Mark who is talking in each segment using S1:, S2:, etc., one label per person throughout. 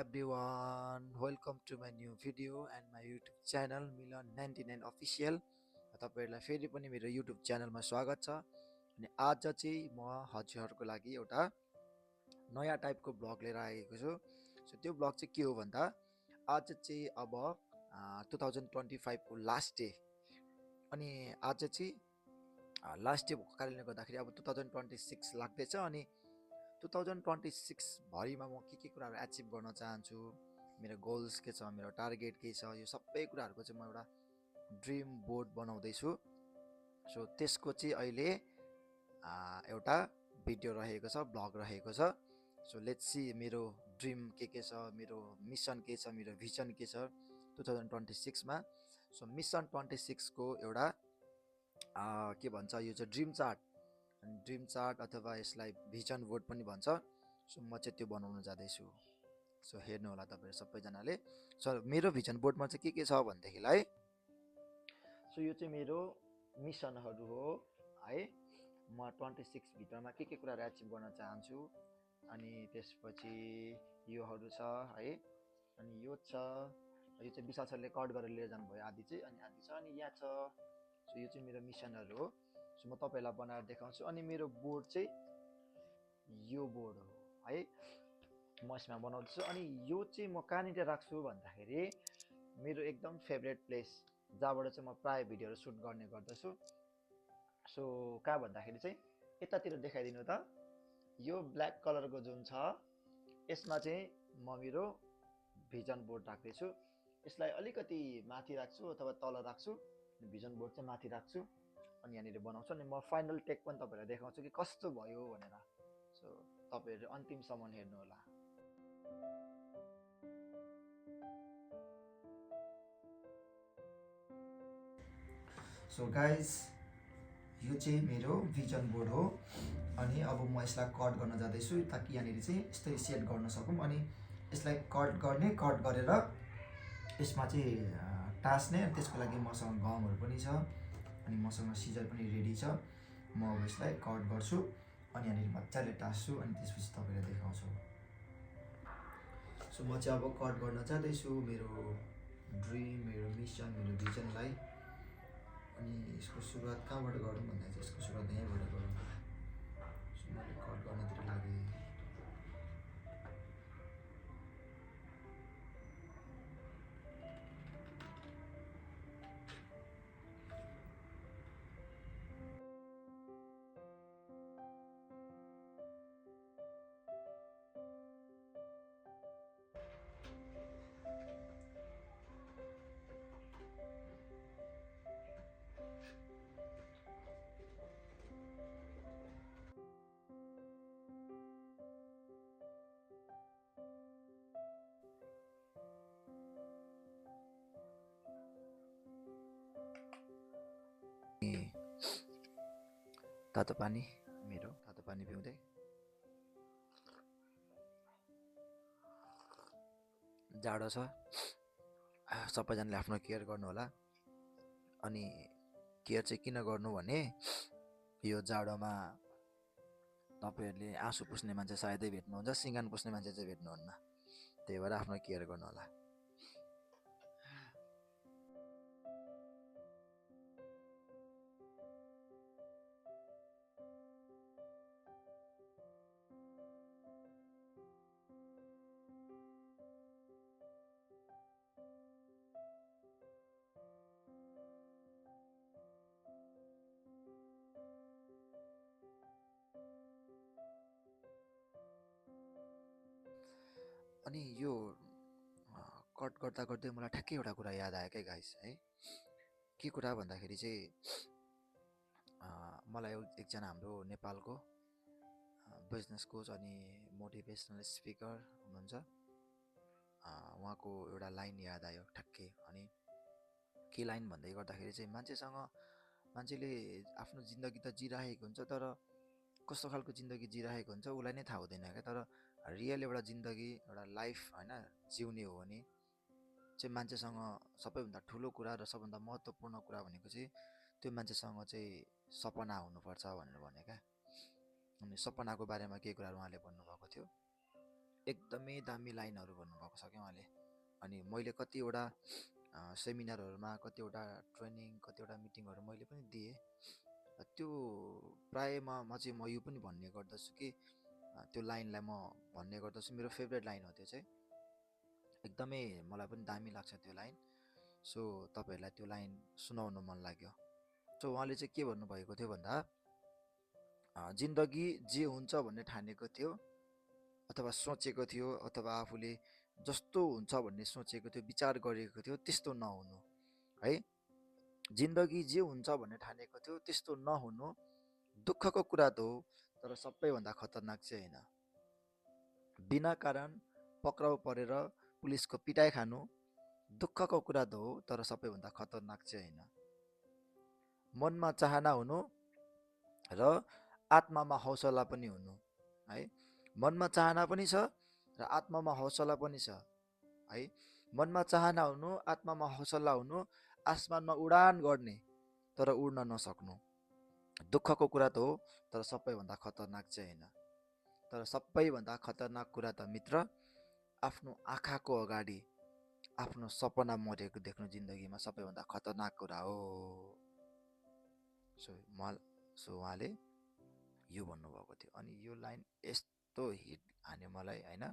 S1: everyone, welcome to my new video and my YouTube channel Milan99 Official. तपाईहरुलाई फेरि पनि मेरो YouTube च्यानलमा स्वागत छ। अनि आज चाहिँ म हजुरहरुको लागि एउटा नयाँ टाइपको ब्लग लिएर आएको छु। सो त्यो ब्लग चाहिँ के हो भन्दा आज चाहिँ अब 2025 को लास्ट डे अनि आज चाहिँ लास्ट डे भएको कारणले गर्दाखेरि अब 2026 लाग्दैछ अनि 2026 भरिमा म के कुराहरु अचिभ गर्न चाहन्छु, मेरो गोल्स के छ, मेरो टार्गेट के छ, यो सबै कुराहरुको चाहिँ म एउटा ड्रीम बोर्ड बनाउँदै छु। सो त्यसको चाहिँ अहिले एउटा भिडियो रहेको छ, ब्लग रहेको छ। सो लेट्स सी मेरो ड्रीम के छ, मेरो मिशन के छ, मेरो भिजन के छ 2026 मा। सो मिशन 26 को एउटा के भन्छ, यो चाहिँ ड्रीम चार्ट अथवा यसलाई भिजन बोर्ड पनि भन्छ। सो म चाहिँ त्यो बनाउन जाँदैछु। सो हेर्नु होला तपाईहरु सबैजनाले। सो मेरो भिजन बोर्डमा चाहिँ के छ भन्देखिलाई, सो यो चाहिँ मेरो मिशनहरु हो है। म 26 भित्रमा के कुराहरु अचिभ गर्न चाहन्छु। अनि त्यसपछि योहरु छ है। अनि यो छ, यो चाहिँ विशाल सरले कट गरेर लिएर जानु भयो आदि चाहिँ, अनि आदि छ, अनि यहाँ छ। सो यो चाहिँ मेरो मिशनहरु हो। सो म तपाईहरुलाई बनाएर देखाउँछु। अनि मेरो बोर्ड चाहिँ यो बोर्ड हो है, म यसमा बनाउँछु। अनि यो चाहिँ म कहाँनिर राख्छु भन्दाखेरि मेरो एकदम फेभरेट प्लेस जहाँबाट चाहिँ म प्राय भिडियोहरु सुट गर्ने गर्दछु। सो कहाँ भन्दाखेरि चाहिँ यतातिर देखाइदिनु त, यो ब्ल्याक कलरको जुन छ यसमा चाहिँ म मेरो भिजन बोर्ड राख्दैछु। यसलाई अलिकति माथि राख्छु अथवा तल राख्छु, भिजन बोर्ड चाहिँ माथि राख्छु अनि यहाँनिर बनाउँछु। अनि म फाइनल टेक पनि तपाईहरुलाई देखाउँछु कि कस्तो भयो भनेर। सो तपाईहरु अन्तिमसम्म हेर्नु होला। सो गाइज, यो चाहिँ मेरो भिजन बोर्ड हो। अनि अब म यसलाई कट गर्न जाँदैछु ताकि यहाँनिर चाहिँ यस्तै सेट गर्न सकौँ। अनि यसलाई कट गरेर यसमा चाहिँ टास्ने, त्यसको लागि मसँग गमहरु पनि छ अनि मसँग सिजर पनि रेडी छ। म अब यसलाई कट गर्छु अनि यहाँनिर मजाले टास्छु अनि त्यसपछि तपाईहरुलाई देखाउँछु। सो म चाहिँ अब कट गर्न जाँदैछु मेरो ड्रीम, मेरो मिशन, मेरो भिजनलाई। अनि यसको सुरुवात कहाँबाट गरौँ भन्दा चाहिँ यसको सुरुवात यहीँबाट गरौँ। सो मैले कट गर्नतिर लागेँ। तातो पानी, मेरो तातो पानी पिउँदै जाडो छ, सबैजनाले आफ्नो केयर गर्नु होला। अनि केयर चाहिँ किन गर्नु भने यो जाडोमा तपाईहरुले आँसु पुस्ने मान्छे सायदै भेट्नुहुन्छ, सिँगान पुस्ने मान्छे चाहिँ भेट्नुहुन्न। त्यही भएर आफ्नो केयर गर्नु होला। अनि यो कट गर्दै मलाई ठ्याक्कै एउटा कुरा याद आयो क्या गाइस है। के कुरा भन्दाखेरि चाहिँ मलाई एकजना हाम्रो नेपालको बिजनेस कोच अनि मोटिभेसनल स्पिकर हुनुहुन्छ, उहाँको एउटा लाइन याद आयो ठ्याक्कै। अनि के लाइन भन्दै गर्दाखेरि चाहिँ मान्छेले आफ्नो जिन्दगी त जिराखेको हुन्छ, तर कस्तो खालको जिन्दगी जिराखेको हुन्छ उसलाई नै थाहा हुँदैन क्या। तर रियल एउटा जिन्दगी, एउटा लाइफ हैन जिउने हो भने चाहिँ मान्छेसँग सबैभन्दा ठुलो कुरा र सबभन्दा महत्त्वपूर्ण कुरा भनेको चाहिँ त्यो मान्छेसँग चाहिँ सपना हुनुपर्छ भनेर भने क्या। अनि सपनाको बारेमा केही कुराहरु उहाँले भन्नुभएको थियो। एकदमै दामी लाइनहरू भन्नुभएको छ क्या उहाँले। अनि मैले कतिवटा सेमिनारहरूमा, कतिवटा ट्रेनिङ, कतिवटा मिटिङहरू मैले पनि दिएँ। त्यो प्रायःमा म यो पनि भन्ने गर्दछु कि त्यो लाइनलाई म भन्ने गर्दछु, मेरो फेभरेट लाइन हो त्यो चाहिँ। एकदमै मलाई पनि दामी लाग्छ त्यो लाइन। सो तपाईँहरूलाई त्यो लाइन सुनाउनु मन लाग्यो। सो उहाँले चाहिँ के भन्नुभएको थियो भन्दा, जिन्दगी जे हुन्छ भन्ने ठानेको थियो अथवा सोचेको थियो, अथवा आफूले जस्तो हुन्छ भन्ने सोचेको थियो, विचार गरेको थियो, त्यस्तो नहुनु है। जिन्दगी जे हुन्छ भन्ने ठानेको थियो त्यस्तो नहुनु दुःखको कुरा त हो, तर सबैभन्दा खतरनाक चाहिँ होइन। बिना कारण पक्राउ परेर पुलिसको पिटाइ खानु दुःखको कुरा त हो, तर सबैभन्दा खतरनाक चाहिँ होइन। मनमा चाहना हुनु र आत्मामा हौसला पनि हुनु है। मनमा चाहना पनि छ र आत्मामा हौसला पनि छ है। मनमा चाहना हुनु, आत्मामा हौसला हुनु, आसमानमा उडान गर्ने तर उड्न नसक्नु दुःखको कुरा त हो, तर सबैभन्दा खतरनाक चाहिँ होइन। तर सबैभन्दा खतरनाक कुरा त मित्र, आफ्नो आँखाको अगाडि आफ्नो सपना मरेको देख्नु जिन्दगीमा सबैभन्दा खतरनाक कुरा हो। सो उहाँले यो भन्नुभएको थियो। अनि यो लाइन यस्तो हिट हान्यो मलाई होइन।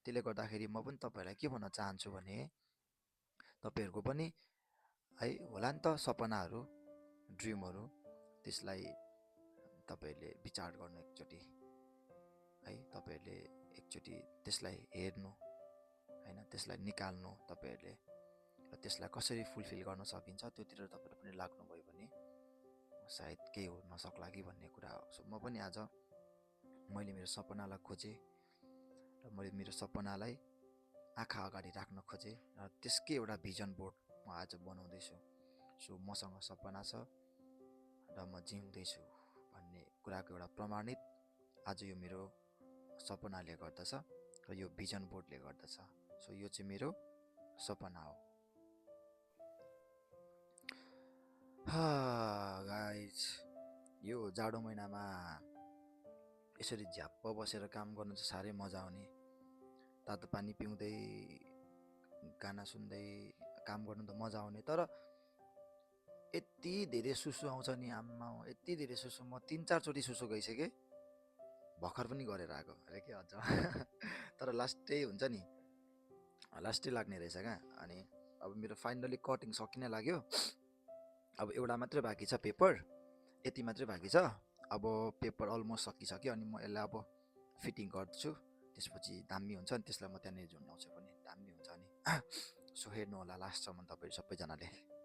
S1: त्यसले गर्दाखेरि म पनि तपाईँहरूलाई के भन्न चाहन्छु भने, तपाईँहरूको पनि है होला नि त सपनाहरू, ड्रिमहरू, त्यसलाई तपाईँहरूले विचार गर्नु एकचोटि है। तपाईँहरूले एकचोटि त्यसलाई हेर्नु होइन, त्यसलाई निकाल्नु तपाईँहरूले, र त्यसलाई कसरी फुलफिल गर्न सकिन्छ त्योतिर तपाईँहरू पनि लाग्नुभयो भने सायद केही हुन सक्ला कि भन्ने कुरा हो। सो म पनि आज मैले मेरो सपनालाई खोजेँ र मैले मेरो सपनालाई आँखा अगाडि राख्न खोजेँ र त्यसकै एउटा भिजन बोर्ड म आज बनाउँदैछु। सो मसँग सपना छ र म जिउँदैछु भन्ने कुराको एउटा प्रमाणित आज यो मेरो सपनाले गर्दछ र यो भिजन बोर्डले गर्दछ। सो यो चाहिँ मेरो सपना हो। गाइज, यो जाडो महिनामा यसरी झ्याप्प बसेर काम गर्नु चाहिँ साह्रै मजा आउने। तातो पानी पिउँदै गाना सुन्दै काम गर्नु त मजा आउने, तर यति धेरै सुसु आउँछ नि आम्मा, यति धेरै सुसु। म 3-4 चोटि सुसु गइसकेँ, भर्खर पनि गरेर आएको अरे के अझ तर लास्टै हुन्छ नि, लास्टै लाग्ने रहेछ क्या। अनि अब मेरो फाइनली कटिङ सकिन लाग्यो। अब एउटा मात्रै बाँकी छ पेपर, यति मात्रै बाँकी छ। अब पेपर अलमोस्ट सकिसक्यो। अनि म यसलाई अब फिटिङ गर्छु, त्यसपछि दामी हुन्छ अनि त्यसलाई म त्यहाँनिर झुन्डाउँछु पनि दामी हुन्छ। अनि सो हेर्नु होला लास्टसम्म तपाईँहरू सबैजनाले।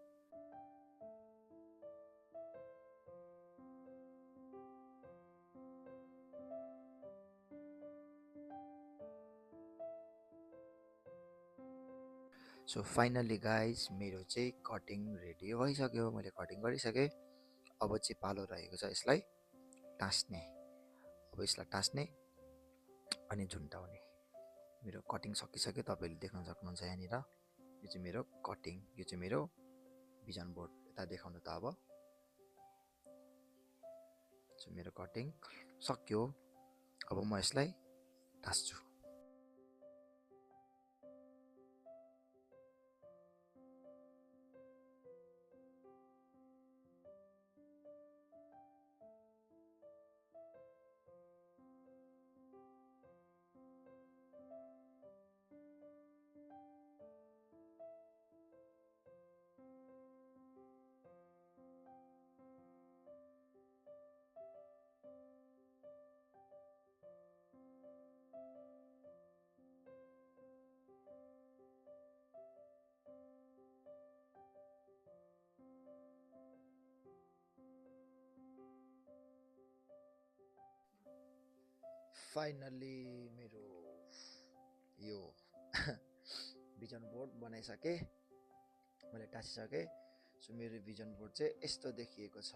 S1: सो फाइनली गाइज, मेरो चाहिँ कटिङ रेडी भइसक्यो, मैले कटिङ गरिसकेँ। अब चाहिँ पालो रहेको छ यसलाई टाँस्ने। अब यसलाई टाँस्ने अनि झुन्डाउने। मेरो कटिङ सकिसक्यो, तपाईँले देख्न सक्नुहुन्छ यहाँनिर। यो चाहिँ मेरो कटिङ, यो चाहिँ मेरो भिजन बोर्ड। यता देखाउनु त अब। मेरो कटिङ सक्यो, अब म यसलाई टाँस्छु। फाइनली मेरो यो भिजन बोर्ड बनाइसकेँ, मैले टाँसिसकेँ। सो मेरो भिजन बोर्ड चाहिँ यस्तो देखिएको छ।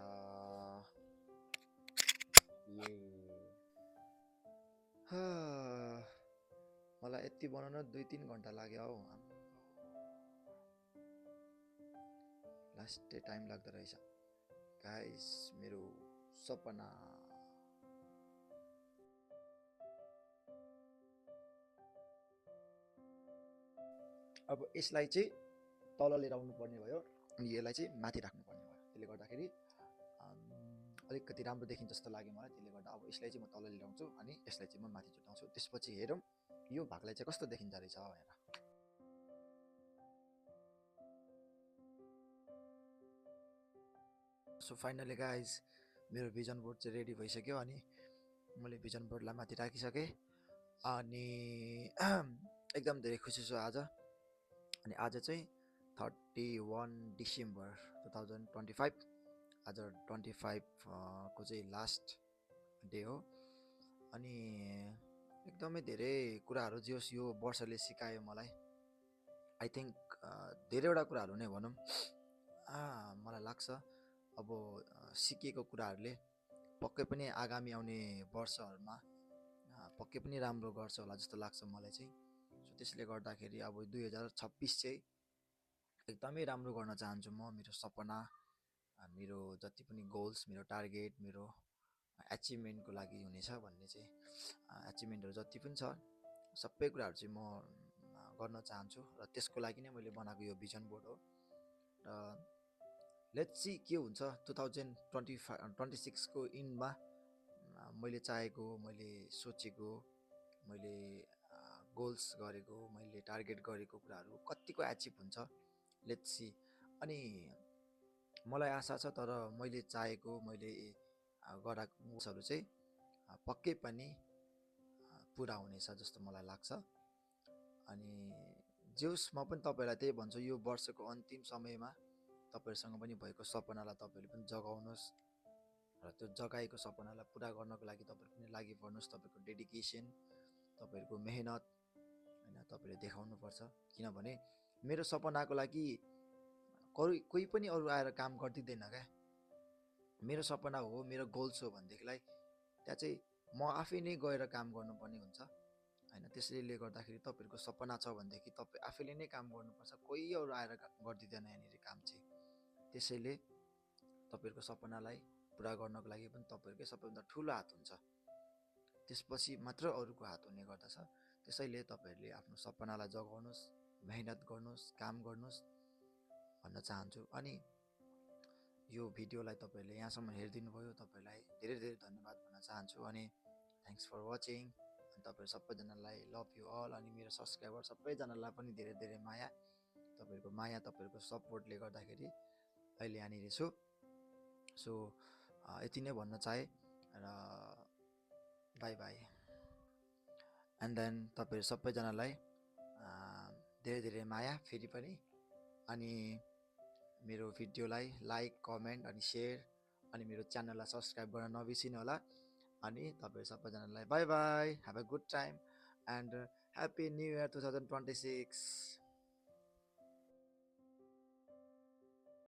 S1: मलाई यति बनाउन 2-3 घन्टा लाग्यो हौ। लास्टै टाइम लाग्दो रहेछ गाइस। मेरो सपना अब यसलाई चाहिँ तल लिएर आउनु पर्ने भयो अनि यसलाई चाहिँ माथि राख्नुपर्ने भयो। त्यसले गर्दाखेरि अलिकति राम्रो देखिन्छ जस्तो लाग्यो मलाई। त्यसले गर्दा अब यसलाई चाहिँ म तल लिएर आउँछु अनि यसलाई चाहिँ म माथि चुटाउँछु। त्यसपछि हेरौँ यो भागलाई चाहिँ कस्तो देखिन्छ रहेछ भनेर। सो फाइनली गाइज मेरो भिजन बोर्ड चाहिँ रेडी भइसक्यो अनि मैले भिजन बोर्डलाई माथि राखिसकेँ अनि एकदम धेरै खुसी छु आज। अनि आज चाहिँ 31 डिसेम्बर 2025, आज 25 को चाहिँ लास्ट डे हो। अनि एकदमै धेरै कुराहरू जे होस् यो वर्षले सिकायो मलाई। आई थिङ्क धेरैवटा कुराहरू नै भनौँ, मलाई लाग्छ अब सिकेको कुराहरूले पक्कै पनि आगामी आउने वर्षहरूमा पक्कै पनि राम्रो गर्छ होला जस्तो लाग्छ मलाई चाहिँ। सो त्यसले गर्दाखेरि अब 2026 चाहिँ एकदमै राम्रो गर्न चाहन्छु म। मेरो सपना, मेरो जति पनि गोल्स, मेरो टार्गेट, मेरो एचिभमेन्टको लागि हुनेछ भन्ने चाहिँ एचिभमेन्टहरू जति पनि छ सबै कुराहरू चाहिँ म गर्न चाहन्छु र त्यसको लागि नै मैले बनाएको यो भिजन बोर्ड हो। र लेट्स सी के हुन्छ 2026 को इन्डमा मैले चाहेको, मैले सोचेको, मैले गोल्स गरेको, मैले टार्गेट गरेको कुराहरू कतिको एचिभ हुन्छ लेट्स सी। अनि मलाई आशा छ तर मैले चाहेको, मैले गराएको गोल्सहरू चाहिँ पक्कै पनि पुरा हुनेछ जस्तो मलाई लाग्छ। अनि जेउस म पनि तपाईँलाई त्यही भन्छु, यो वर्षको अन्तिम समयमा तपाईँहरूसँग पनि भएको सपनालाई तपाईँहरूले पनि जगाउनुहोस् र त्यो जगाएको सपनालाई पुरा गर्नको लागि तपाईँहरू पनि लागि पर्नुहोस्। तपाईँको डेडिकेसन, तपाईँहरूको मेहनत होइन तपाईँले देखाउनुपर्छ। किनभने मेरो सपनाको लागि कोही पनि अरू आएर काम गरिदिँदैन क्या। मेरो सपना हो, मेरो गोल्स हो भनेदेखिलाई त्यहाँ चाहिँ म आफै नै गएर काम गर्नुपर्ने हुन्छ होइन। त्यसैले गर्दाखेरि तपाईँहरूको सपना छ भनेदेखि तपाईँ आफैले नै काम गर्नुपर्छ, कोही अरू आएर गरिदिँदैन यहाँनिर काम चाहिँ। त्यसैले तपाईँहरूको सपनालाई पुरा गर्नको लागि पनि तपाईँहरूकै सबैभन्दा ठुलो हात हुन्छ, त्यसपछि मात्र अरूको हात हुने गर्दछ। त्यसैले तपाईँहरूले आफ्नो सपनालाई जगाउनुहोस्, मेहनत गर्नुहोस्, काम गर्नुहोस् भन्न चाहन्छु। अनि यो भिडियोलाई तपाईँहरूले यहाँसम्म हेरिदिनु भयो, तपाईँहरूलाई धेरै धेरै धन्यवाद भन्न चाहन्छु। अनि थ्याङ्क्स फर वाचिङ। अनि तपाईँहरू सबैजनालाई लभ यु अल। अनि मेरो सब्सक्राइबर सबैजनालाई पनि धेरै धेरै माया, तपाईँहरूको माया, तपाईँहरूको सपोर्टले गर्दाखेरि अहिले यहाँनिर छु। सो यति नै भन्न चाहे र बाई बाई। एन्ड देन तपाईँहरू सबैजनालाई धेरै धेरै माया फेरि पनि। अनि मेरो भिडियोलाई लाइक, कमेन्ट अनि सेयर अनि मेरो च्यानललाई सब्सक्राइब गर्न नबिर्सिनु होला। अनि तपाईँहरू सबैजनालाई by by, have a good time and happy new year 2026।